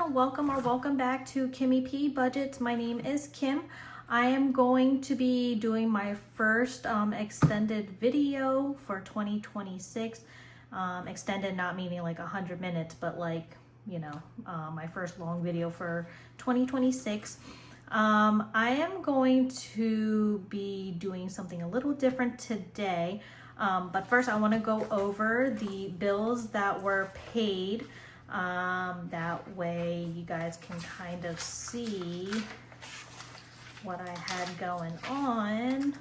everyone, welcome back to KimmyPBudgets. My name is Kim. I am going to be doing my first extended video for 2026. Extended not meaning like 100 minutes, but like, my first long video for 2026. I am going to be doing something a little different today. But first I want to go over the bills that were paid. That way you guys can kind of see what I had going on.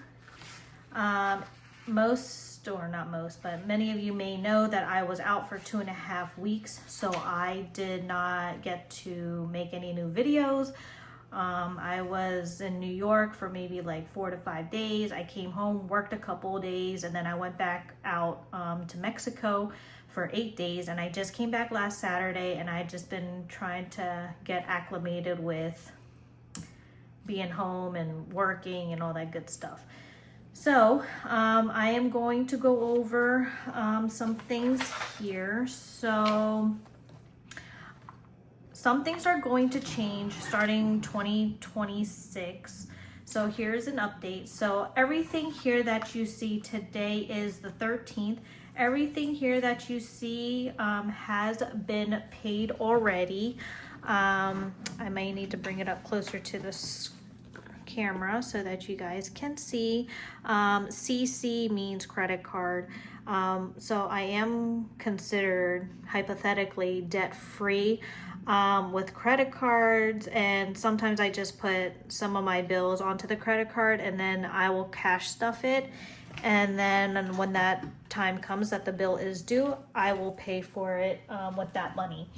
Many of you may know that I was out for 2.5 weeks, so I did not get to make any new videos. I was in New York for maybe like 4 to 5 days. I came home, worked a couple of days, and then I went back out to Mexico for 8 days. And I just came back last Saturday, and I just been trying to get acclimated with being home and working and all that good stuff. So I am going to go over some things here. So some things are going to change starting 2026. So here's an update. So everything here that you see today is the 13th. Everything here that you see has been paid already. I may need to bring it up closer to the camera so that you guys can see. CC means credit card. So I am considered hypothetically debt-free with credit cards, and sometimes I just put some of my bills onto the credit card and then I will cash stuff it, and then when that time comes that the bill is due, I will pay for it with that money.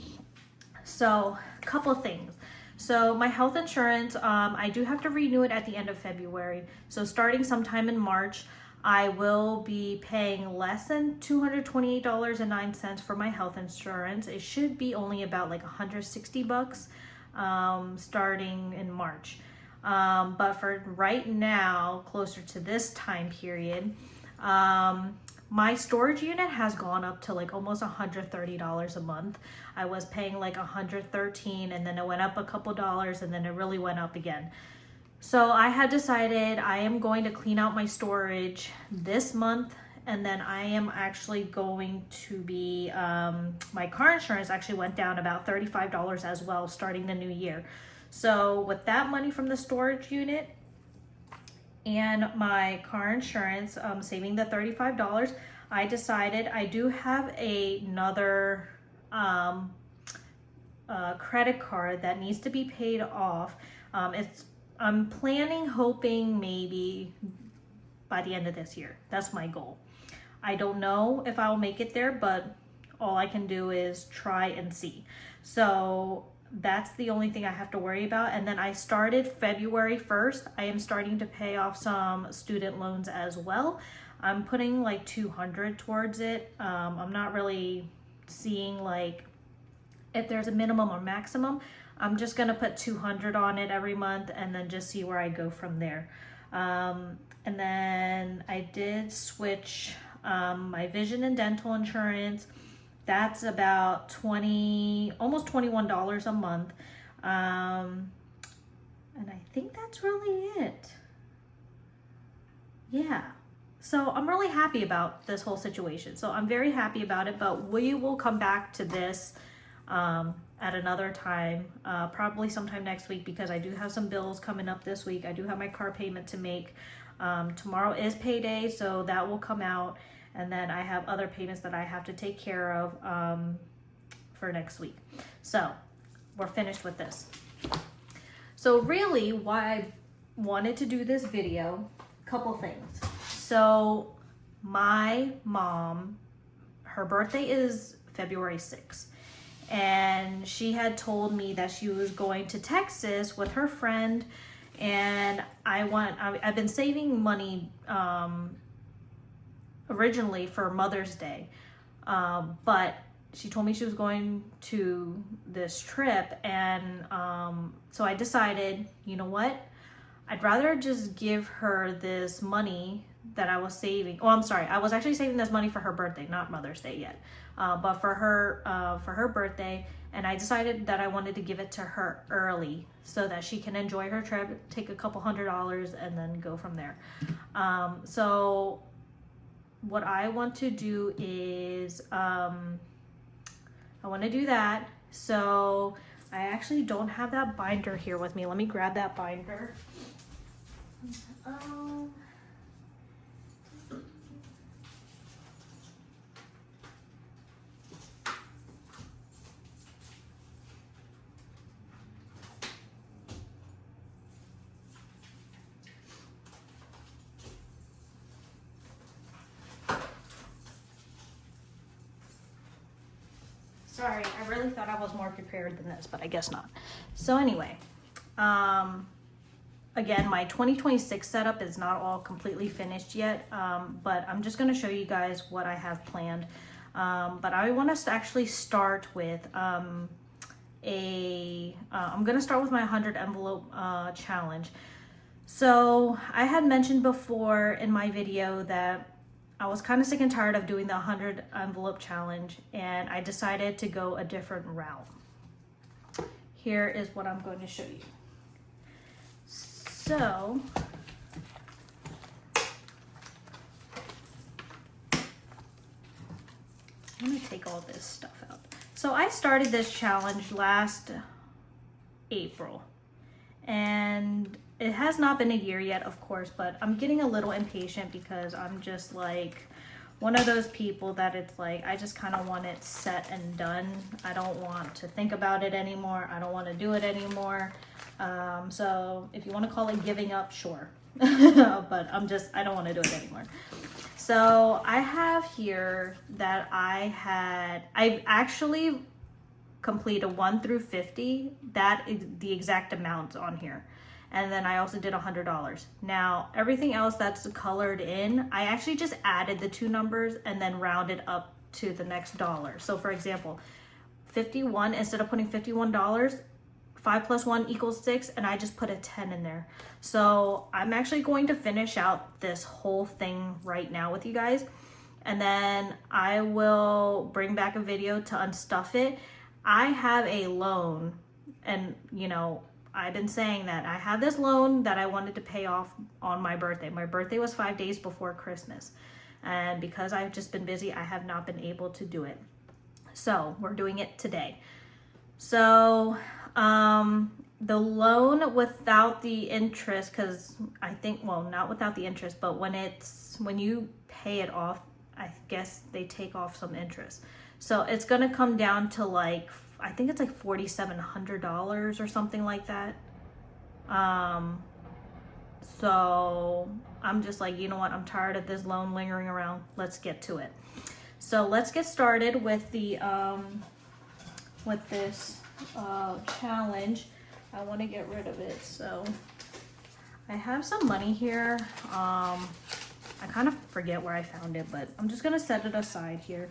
So a couple things. So my health insurance, I do have to renew it at the end of February. So starting sometime in March, I will be paying less than $228.09 for my health insurance. It should be only about like $160 starting in March. But for right now, closer to this time period, my storage unit has gone up to like almost $130 a month. I was paying like $113, and then it went up a couple dollars, and then it really went up again. So I had decided I am going to clean out my storage this month, and then I am actually going to be, my car insurance actually went down about $35 as well starting the new year. So with that money from the storage unit and my car insurance, saving the $35, I decided I do have another credit card that needs to be paid off. I'm hoping maybe by the end of this year. That's my goal. I don't know if I'll make it there, but all I can do is try and see. So that's the only thing I have to worry about. And then I started February 1st. I am starting to pay off some student loans as well. I'm putting like $200 towards it. I'm not really seeing like if there's a minimum or maximum. I'm just gonna put $200 on it every month and then just see where I go from there. And then I did switch my vision and dental insurance. That's about almost $21 a month. And I think that's really it. Yeah. So I'm really happy about this whole situation. So I'm very happy about it, but we will come back to this at another time, probably sometime next week, because I do have some bills coming up this week. I do have my car payment to make. Tomorrow is payday, so that will come out. And then I have other payments that I have to take care of for next week. So we're finished with this. So really why I wanted to do this video, couple things. So my mom, her birthday is February 6th. And she had told me that she was going to Texas with her friend, and I've been saving money originally for Mother's Day, but she told me she was going to this trip, and so I decided, you know what, I'd rather just give her this money that I was saving. Oh, I'm sorry. I was actually saving this money for her birthday, not Mother's Day yet, but for her birthday. And I decided that I wanted to give it to her early so that she can enjoy her trip, take a couple $100, and then go from there. So what I want to do is, I want to do that. So I actually don't have that binder here with me. Let me grab that binder. Sorry, I really thought I was more prepared than this, but I guess not. So anyway, again, my 2026 setup is not all completely finished yet, but I'm just going to show you guys what I have planned. But I want us to actually start with I'm going to start with my 100 envelope challenge. So I had mentioned before in my video that I was kind of sick and tired of doing the 100 envelope challenge, and I decided to go a different route. Here is what I'm going to show you. So let me take all this stuff out. So I started this challenge last April, and it has not been a year yet, of course, but I'm getting a little impatient because I'm just like one of those people that it's like, I just kind of want it set and done. I don't want to think about it anymore. I don't want to do it anymore. So if you want to call it giving up, sure. But I don't want to do it anymore. So I have here that I've actually completed 1 through 50. That is the exact amount on here. And then I also did $100. Now, everything else that's colored in, I actually just added the 2 numbers and then rounded up to the next dollar. So for example, 51, instead of putting $51, 5 plus 1 equals 6, and I just put a 10 in there. So I'm actually going to finish out this whole thing right now with you guys. And then I will bring back a video to unstuff it. I have a loan, and you know, I've been saying that I have this loan that I wanted to pay off on my birthday. My birthday was 5 days before Christmas. And because I've just been busy, I have not been able to do it. So we're doing it today. So the loan without the interest, because I think, well, not without the interest, but when you pay it off, I guess they take off some interest. So it's going to come down to like, I think it's like $4,700 or something like that. So I'm just like, you know what? I'm tired of this loan lingering around. Let's get to it. So let's get started with the, with this, challenge. I want to get rid of it. So I have some money here. I kind of forget where I found it, but I'm just going to set it aside here.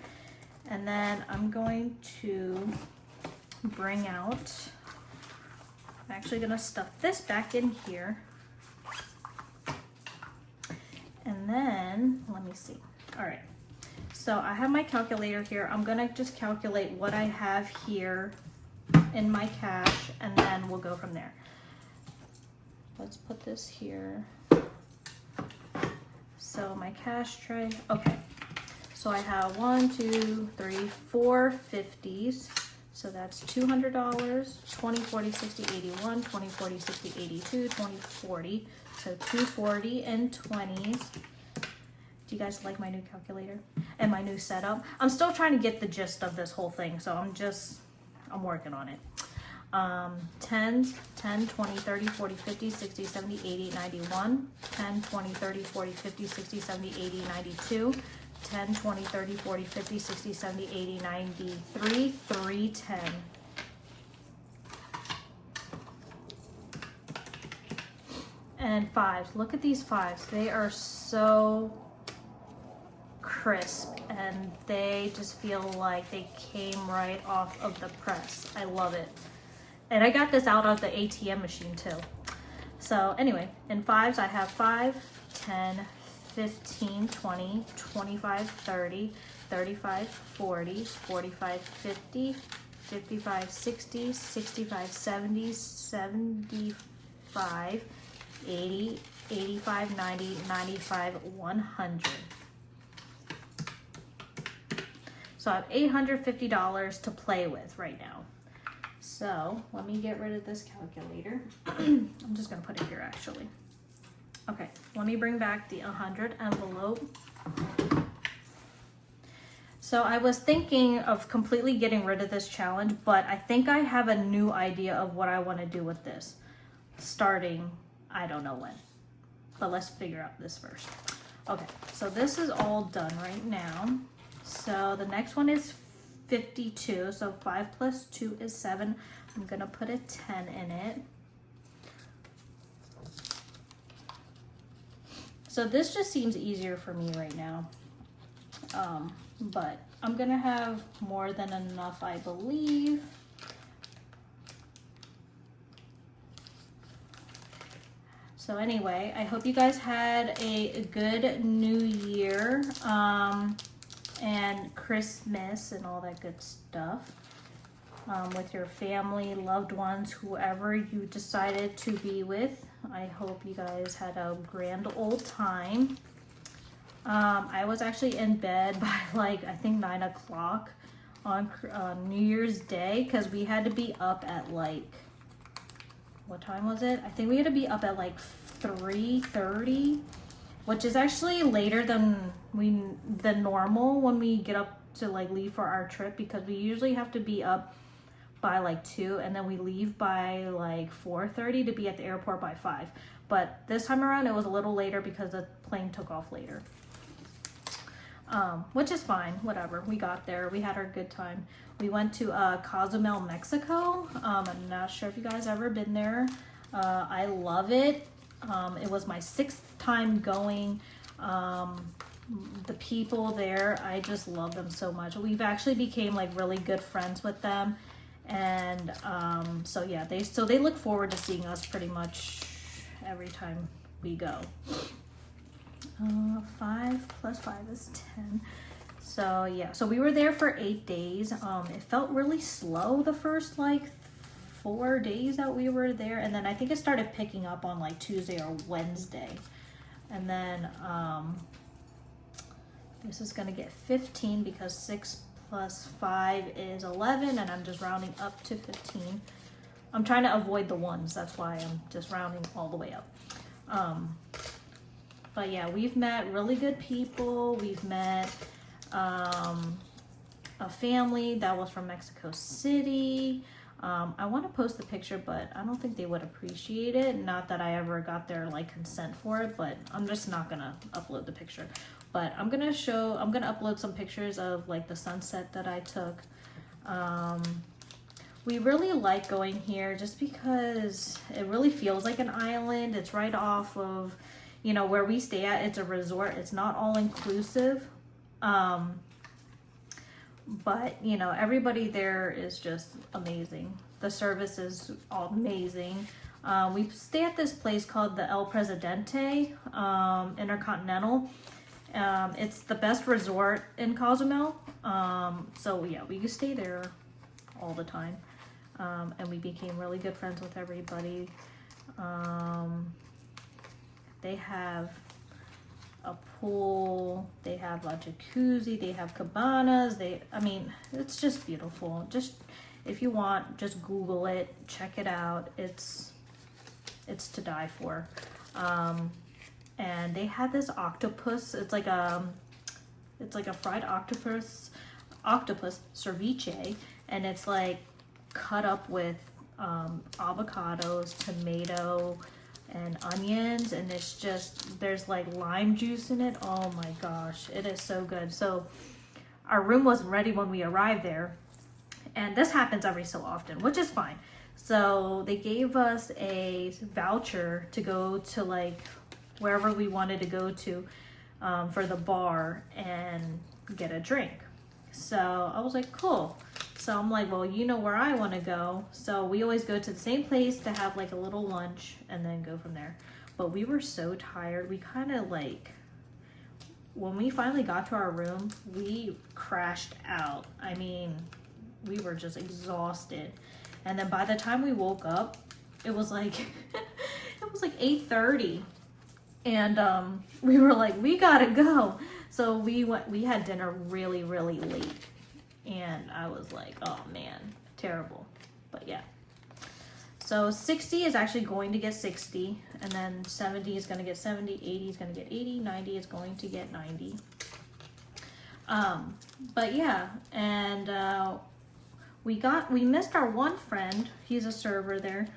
And then I'm going to bring out, I'm actually going to stuff this back in here. And then, let me see. All right. So I have my calculator here. I'm going to just calculate what I have here in my cash, and then we'll go from there. Let's put this here. So my cash tray, okay. So I have 1, 2, 3, 4 50s. So that's $200, 20, 40, 60, 81, 20, 40, 60, 82, 20, 40. So 240 in 20s. Do you guys like my new calculator and my new setup? I'm still trying to get the gist of this whole thing, so I'm working on it. 10s, 10, 20, 30, 40, 50, 60, 70, 80, 91. 10, 20, 30, 40, 50, 60, 70, 80, 92. 10, 20, 30, 40, 50, 60, 70, 80, 93, 310. And 5s. Look at these 5s. They are so crisp, and they just feel like they came right off of the press. I love it. And I got this out of the ATM machine too. So anyway, in 5s I have 5, 10, 15, 20, 25, 30, 35, 40, 45, 50, 55, 60, 65, 70, 75, 80, 85, 90, 95, 100. So I have $850 to play with right now. So let me get rid of this calculator. I'm just gonna put it here actually. Okay, let me bring back the 100 envelope. So I was thinking of completely getting rid of this challenge, but I think I have a new idea of what I want to do with this. Starting, I don't know when, but let's figure out this first. Okay, so this is all done right now. So the next one is 52, so 5 plus 2 is 7. I'm gonna put a 10 in it. So this just seems easier for me right now. But I'm gonna have more than enough, I believe. So anyway, I hope you guys had a good new year and Christmas and all that good stuff with your family, loved ones, whoever you decided to be with. I hope you guys had a grand old time. I was actually in bed by like, I think 9 o'clock on New Year's Day because we had to be up at like, what time was it? I think we had to be up at like 3:30, which is actually later than normal when we get up to like leave for our trip, because we usually have to be up by like 2 and then we leave by like 4:30 to be at the airport by 5. But this time around it was a little later because the plane took off later. Which is fine, whatever. We got there, we had our good time. We went to Cozumel, Mexico. I'm not sure if you guys ever been there. I love it. It was my 6th time going. The people there, I just love them so much. We've actually became like really good friends with them, and so yeah, they look forward to seeing us pretty much every time we go. 5 plus 5 is 10. So yeah, so we were there for 8 days. It felt really slow the first like 4 days that we were there, and then I think it started picking up on like Tuesday or Wednesday. And then this is gonna get 15 because 6 plus 5 is 11, and I'm just rounding up to 15. I'm trying to avoid the ones, that's why I'm just rounding all the way up. But yeah, we've met really good people. We've met a family that was from Mexico City. I want to post the picture, but I don't think they would appreciate it. Not that I ever got their like consent for it, but I'm just not gonna upload the picture. But I'm gonna upload some pictures of like the sunset that I took. We really like going here just because it really feels like an island. It's right off of, you know, where we stay at. It's a resort. It's not all inclusive. But you know, everybody there is just amazing. The service is amazing. We stay at this place called the El Presidente Intercontinental. It's the best resort in Cozumel. So yeah, we could stay there all the time. And we became really good friends with everybody. They have a pool, they have a jacuzzi, they have cabanas, I mean, it's just beautiful. Just, if you want, just Google it, check it out. It's to die for. And they had this octopus. It's like a fried octopus ceviche, and it's like cut up with avocados, tomato, and onions, and it's just, there's like lime juice in it. Oh my gosh, it is so good. So our room wasn't ready when we arrived there, and this happens every so often, which is fine. So they gave us a voucher to go to like wherever we wanted to go to for the bar and get a drink. So I was like, cool. So I'm like, well, you know where I want to go. So we always go to the same place to have like a little lunch and then go from there. But we were so tired. We kind of like when we finally got to our room, we crashed out. I mean, we were just exhausted. And then by the time we woke up, it was like it was like 8:30. And we were like, we gotta go. So we had dinner really, really late. And I was like, oh man, terrible. But yeah. So 60 is actually going to get 60, and then 70 is going to get 70, 80 is going to get 80, 90 is going to get 90. But yeah, and we missed our one friend. He's a server there.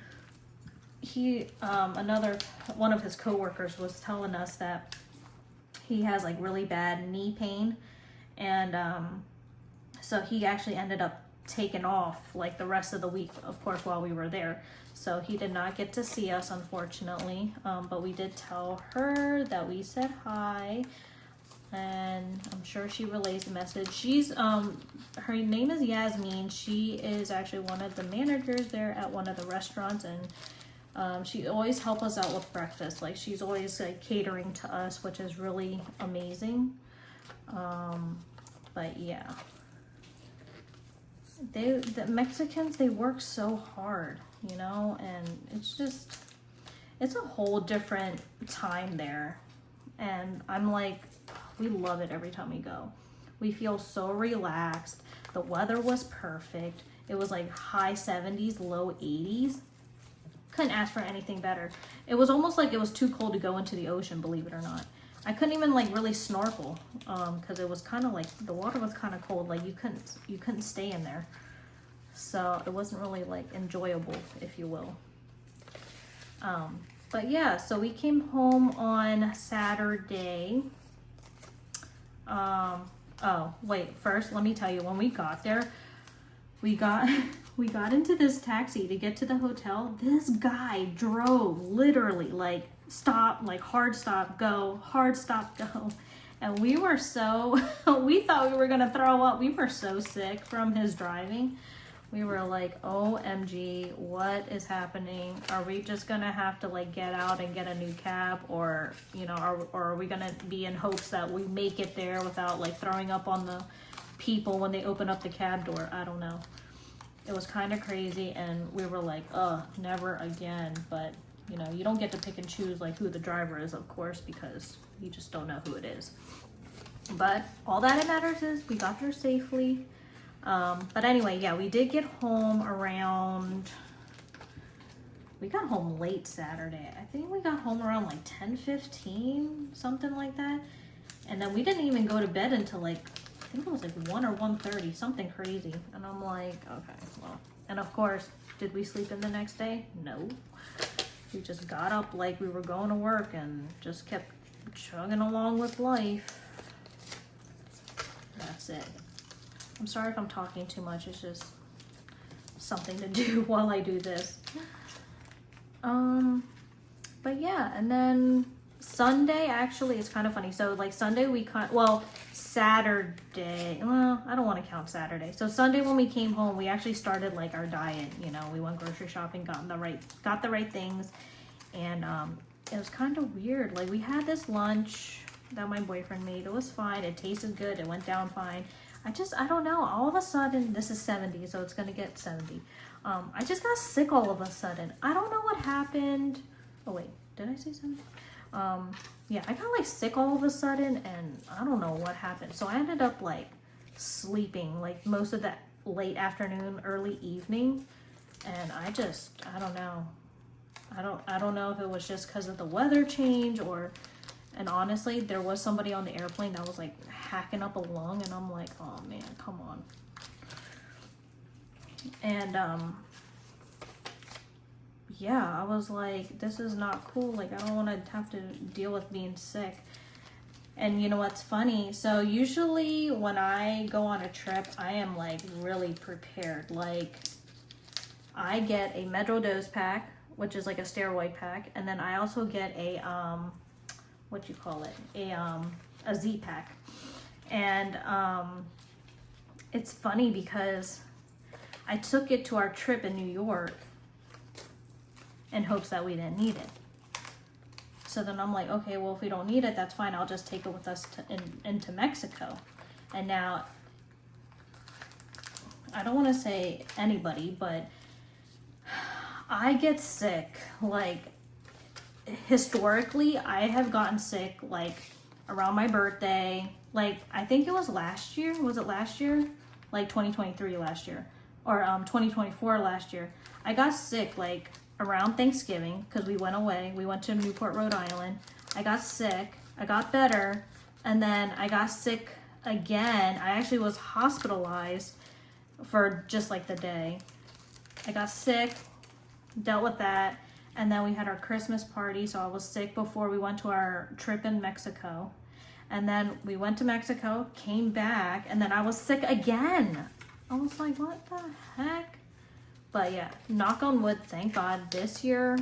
He another one of his coworkers was telling us that he has like really bad knee pain, and so he actually ended up taking off like the rest of the week, of course, while we were there. So he did not get to see us, unfortunately, but we did tell her that we said hi, and I'm sure she relays the message. She's her name is Yasmin. She is actually one of the managers there at one of the restaurants, and she always helps us out with breakfast. Like, she's always like catering to us, which is really amazing. But yeah, the Mexicans, they work so hard, you know, and it's a whole different time there. And I'm like, we love it every time we go. We feel so relaxed. The weather was perfect. It was like high 70s, low 80s. Couldn't ask for anything better. It was almost like it was too cold to go into the ocean, believe it or not. I couldn't even like really snorkel because it was kind of like the water was kind of cold. Like you couldn't stay in there, so it wasn't really like enjoyable, if you will. But yeah, so we came home on Saturday. Oh wait, first let me tell you, when we got there, we got into this taxi to get to the hotel. This guy drove literally like stop, like hard stop, go, hard stop, go. And we were so, we thought we were gonna throw up. We were so sick from his driving. We were like, OMG, what is happening? Are we just gonna have to like get out and get a new cab, or, you know, or are we gonna be in hopes that we make it there without like throwing up on the people when they open up the cab door? I don't know. It was kind of crazy, and we were like, never again. But you know, you don't get to pick and choose like who the driver is, of course, because you just don't know who it is. But all that matters is we got there safely. But anyway, yeah, we did get home we got home late Saturday. I think we got home around like 10:15, something like that. And then we didn't even go to bed until like, I think it was like 1 or 1:30, something crazy. And I'm like, okay, well. And of course, did we sleep in the next day? No. We just got up like we were going to work and just kept chugging along with life. That's it. I'm sorry if I'm talking too much. It's just something to do while I do this. But yeah, and then Sunday, actually, it's kind of funny. So like Sunday Saturday, well, I don't want to count Saturday. So Sunday when we came home, we actually started like our diet, you know, we went grocery shopping, got the right things. And it was kind of weird. Like, we had this lunch that my boyfriend made. It was fine. It tasted good. It went down fine. I don't know. All of a sudden, this is 70, so it's going to get 70. I just got sick all of a sudden. I don't know what happened. Oh, wait. Did I say 70? Yeah, I got like sick all of a sudden, and I don't know what happened. So I ended up like sleeping like most of that late afternoon, early evening. And I don't know. I don't know if it was just because of the weather change and honestly, there was somebody on the airplane that was like hacking up a lung, and I'm like, oh man, come on. And yeah, I was like, this is not cool. Like, I don't want to have to deal with being sick. And you know what's funny? So usually when I go on a trip, I am like really prepared. Like, I get a Medro Dose pack, which is like a steroid pack, and then I also get a a Z pack. And it's funny because I took it to our trip in New York in hopes that we didn't need it. So then I'm like, okay, well, if we don't need it, that's fine. I'll just take it with us into Mexico. And now, I don't want to say anybody, but I get sick. Like, historically, I have gotten sick, like, around my birthday. Like, I think it was last year. Was it last year? Like, 2023 last year. Or 2024 last year. I got sick, like, around Thanksgiving, because we went away. We went to Newport, Rhode Island. I got sick. I got better. And then I got sick again. I actually was hospitalized for just like the day. I got sick, dealt with that. And then we had our Christmas party. So I was sick before we went to our trip in Mexico. And then we went to Mexico, came back, and then I was sick again. I was like, what the heck? But yeah, knock on wood, thank God, this year,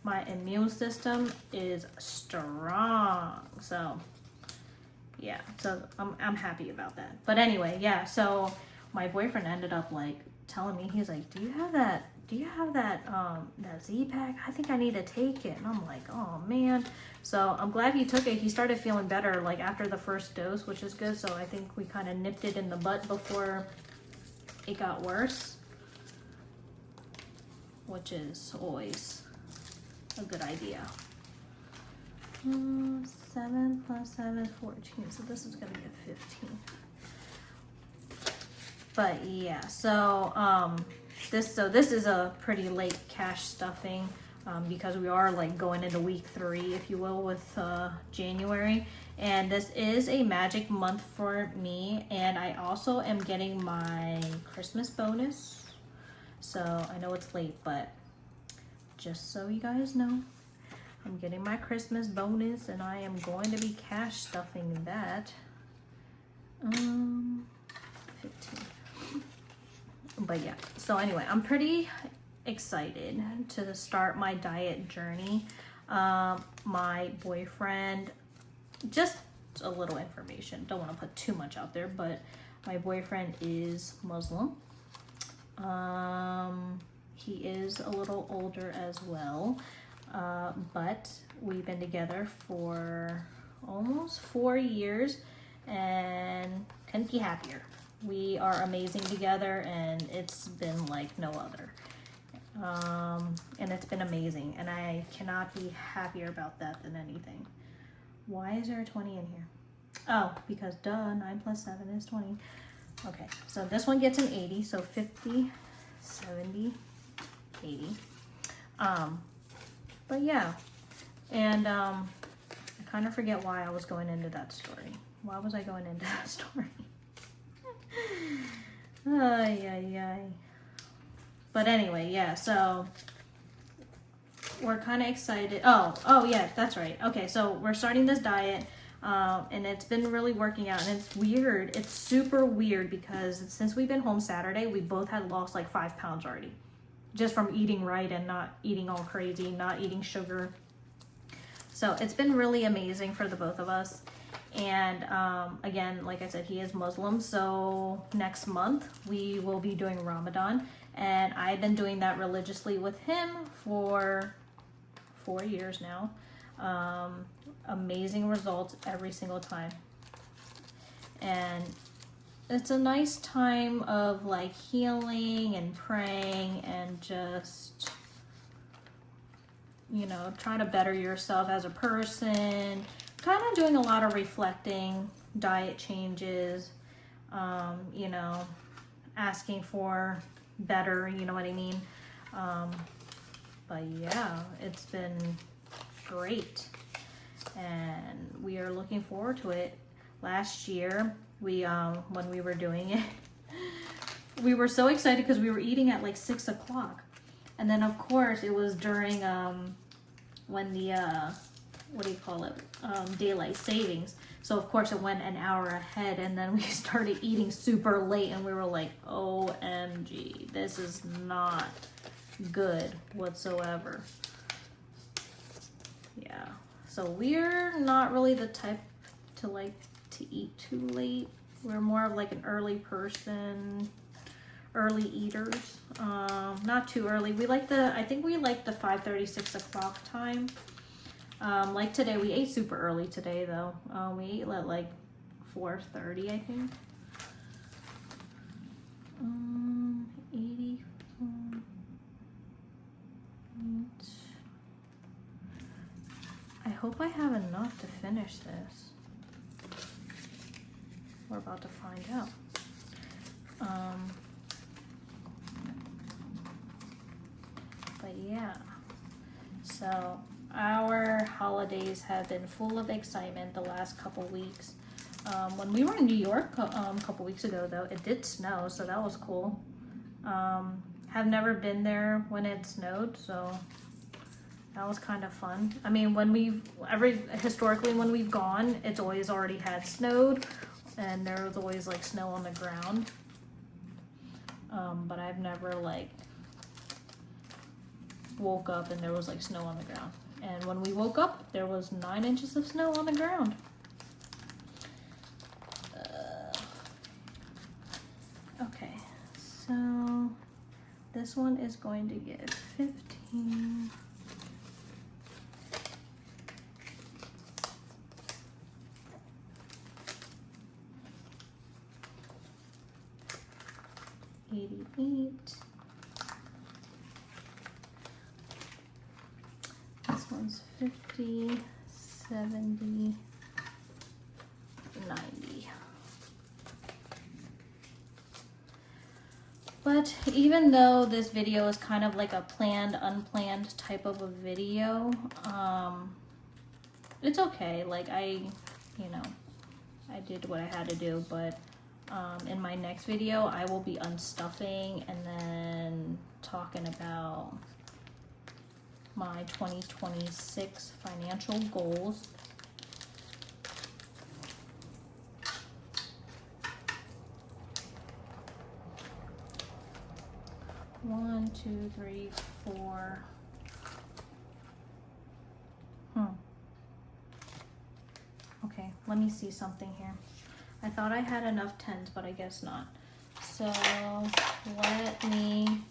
my immune system is strong. So yeah, so I'm happy about that. But anyway, yeah, so my boyfriend ended up like telling me, he's like, do you have that Z-Pack? I think I need to take it. And I'm like, oh man. So I'm glad he took it. He started feeling better like after the first dose, which is good. So I think we kind of nipped it in the butt before it got worse, which is always a good idea. 7 plus 7, 14. So this is gonna get 15. But yeah, so this is a pretty late cash stuffing because we are like going into week 3, if you will, with January. And this is a magic month for me, and I also am getting my Christmas bonus. So I know it's late, but just so you guys know, I'm getting my Christmas bonus, and I am going to be cash stuffing that. 15. But yeah, so anyway, I'm pretty excited to start my diet journey. My boyfriend, just a little information, don't want to put too much out there, but my boyfriend is Muslim. He is a little older as well, but we've been together for almost 4 years and couldn't be happier. We are amazing together, and it's been like no other. And it's been amazing, and I cannot be happier about that than anything. Why is there a 20 in here? Oh, because duh, 9 plus 7 is 20. Okay, so this one gets an 80, so 50, 70, 80. But yeah, and I kind of forget why I was going into that story. Why was I going into that story? Ay, ay, ay. But anyway, yeah, so we're kind of excited. Oh yeah, that's right. Okay, so we're starting this diet, and it's been really working out, and it's weird. It's super weird because since we've been home Saturday, we both had lost like 5 pounds already, just from eating right and not eating all crazy, not eating sugar. So it's been really amazing for the both of us. And again, like I said, he is Muslim, so next month we will be doing Ramadan, and I've been doing that religiously with him for 4 years now. Amazing results every single time, and it's a nice time of like healing and praying and just, you know, trying to better yourself as a person. Kind of doing a lot of reflecting, diet changes, you know, asking for better, you know what I mean? But yeah, it's been great, and we are looking forward to it. Last year, we when we were doing it, we were so excited because we were eating at like 6 o'clock, and then of course it was during when the what do you call it, daylight savings. So of course it went an hour ahead, and then we started eating super late, and we were like, OMG, this is not good whatsoever. Yeah, so we're not really the type to like to eat too late. We're more of like an early person, early eaters. Not too early. We like I think we like the 5:30, 6 o'clock time. Like today, we ate super early today though. We ate at like 4:30, I think. 84. I hope I have enough to finish this. We're about to find out. But yeah, so our holidays have been full of excitement the last couple weeks. When we were in New York a couple weeks ago though, it did snow, so that was cool. Have never been there when it snowed, so that was kind of fun. I mean, historically when we've gone, it's always already had snowed, and there was always like snow on the ground. But I've never like woke up and there was like snow on the ground. And when we woke up, there was 9 inches of snow on the ground. Okay, so this one is going to get 15. $88. This one's 50, 70, 90. But even though this video is kind of like a planned, unplanned type of a video, it's okay. Like I did what I had to do, but in my next video, I will be unstuffing and then talking about my 2026 financial goals. One, two, three, four. Okay, let me see something here. I thought I had enough 10s, but I guess not. So let me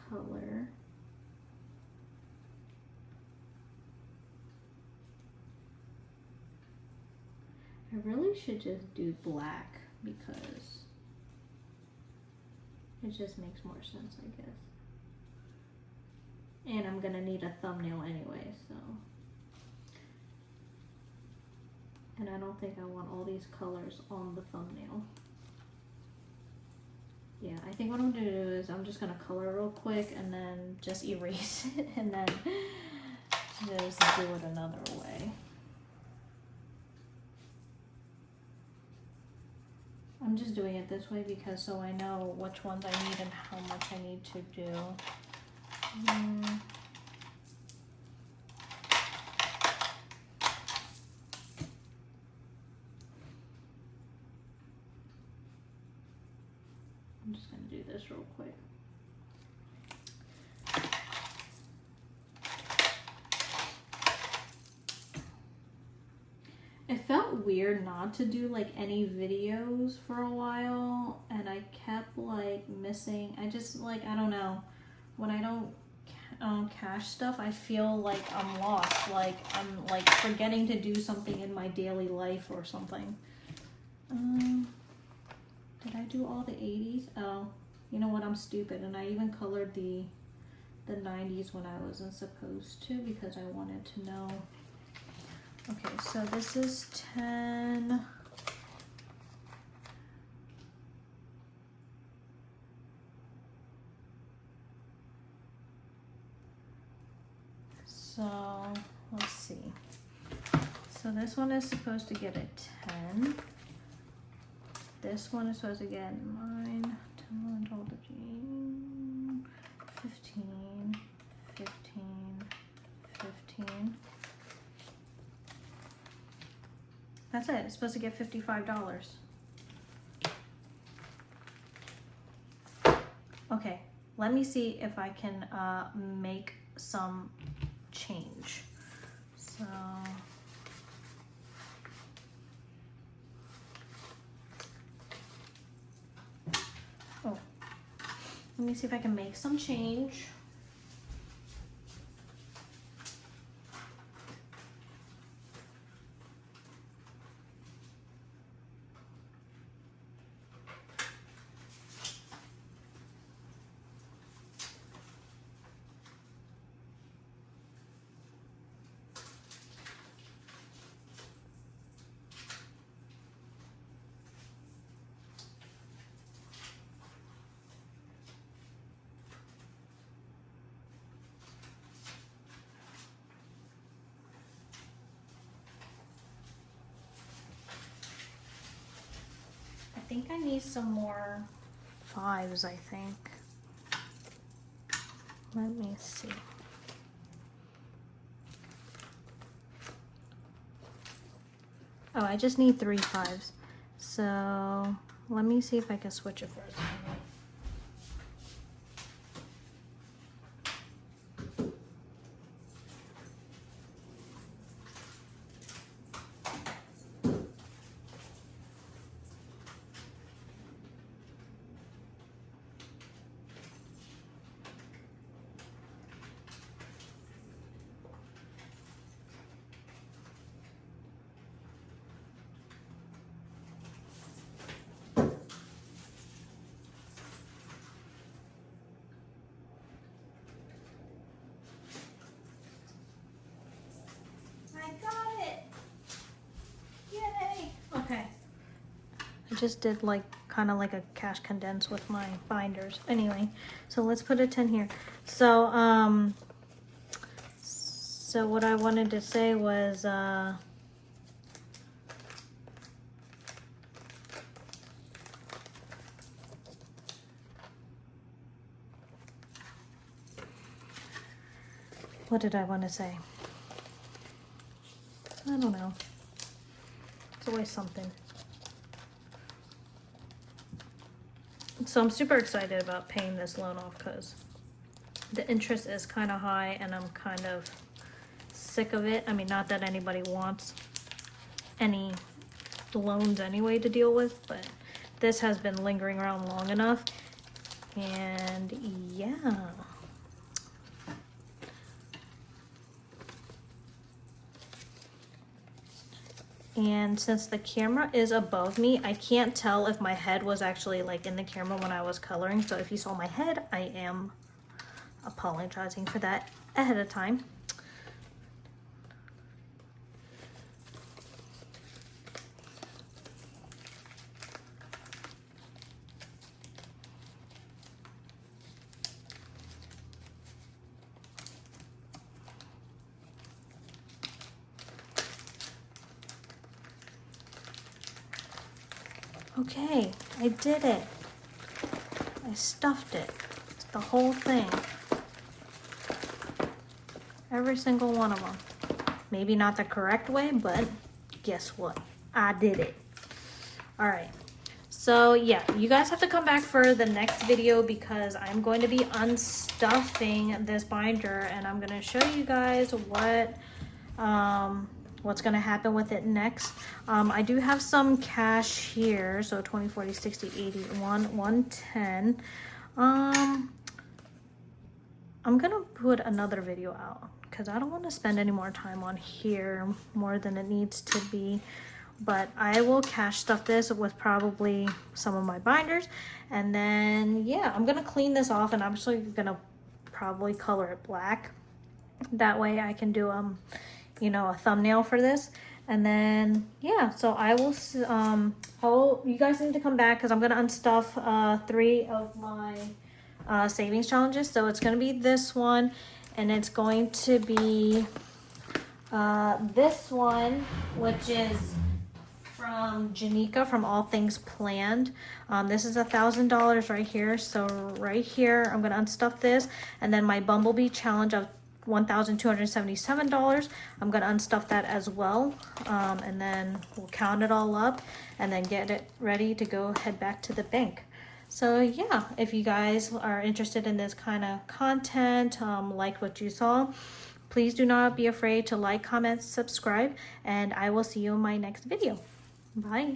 color. I really should just do black because it just makes more sense, I guess. And I'm gonna need a thumbnail anyway, so. And I don't think I want all these colors on the thumbnail. Yeah, I think what I'm gonna do is I'm just gonna color real quick and then just erase it and then just do it another way. I'm just doing it this way because so I know which ones I need and how much I need to do. I'm just going to do this real quick. It felt weird not to do like any videos for a while, and I kept like missing. I just like, I don't know, when I don't cash stuff, I feel like I'm lost, like I'm like forgetting to do something in my daily life or something. Did I do all the 80s? Oh, you know what, I'm stupid, and I even colored the 90s when I wasn't supposed to because I wanted to know. Okay, so this is 10. So let's see. So this one is supposed to get a 10. This one is supposed to get 9, 10, 11, 12, 13, 15, 15, 15. That's it. It's supposed to get $55. Okay, let me see if I can make some change. So let me see if I can make some change. think I need some more 5s, I think. Let me see. Oh, I just need 3 5s. So let me see if I can switch it first. I just did like kind of like a cash condense with my binders. Anyway, so let's put a 10 here. So so what I wanted to say was what did I want to say? I don't know. It's always something. So I'm super excited about paying this loan off because the interest is kind of high and I'm kind of sick of it. I mean, not that anybody wants any loans anyway to deal with, but this has been lingering around long enough. And yeah. And since the camera is above me, I can't tell if my head was actually like in the camera when I was coloring. So if you saw my head, I am apologizing for that ahead of time. Okay, I did it. I stuffed it. It's the whole thing. Every single one of them. Maybe not the correct way, but guess what? I did it. All right. So yeah, you guys have to come back for the next video because I'm going to be unstuffing this binder and I'm going to show you guys what's going to happen with it next. I do have some cash here, so 20, 40, 60, 80, 110. I'm going to put another video out because I don't want to spend any more time on here more than it needs to be. But I will cash stuff this with probably some of my binders. And then, yeah, I'm going to clean this off and I'm actually going to probably color it black. That way I can do, you know, a thumbnail for this. And then, yeah, so I will, you guys need to come back because I'm going to unstuff 3 of my savings challenges. So it's going to be this one and it's going to be this one, which is from Janika from All Things Planned. This is $1,000 right here. So right here, I'm gonna unstuff this, and then my Bumblebee challenge of $1,277. I'm gonna unstuff that as well, and then we'll count it all up, and then get it ready to go head back to the bank. So yeah, if you guys are interested in this kind of content, like what you saw, please do not be afraid to like, comment, subscribe, and I will see you in my next video. Bye.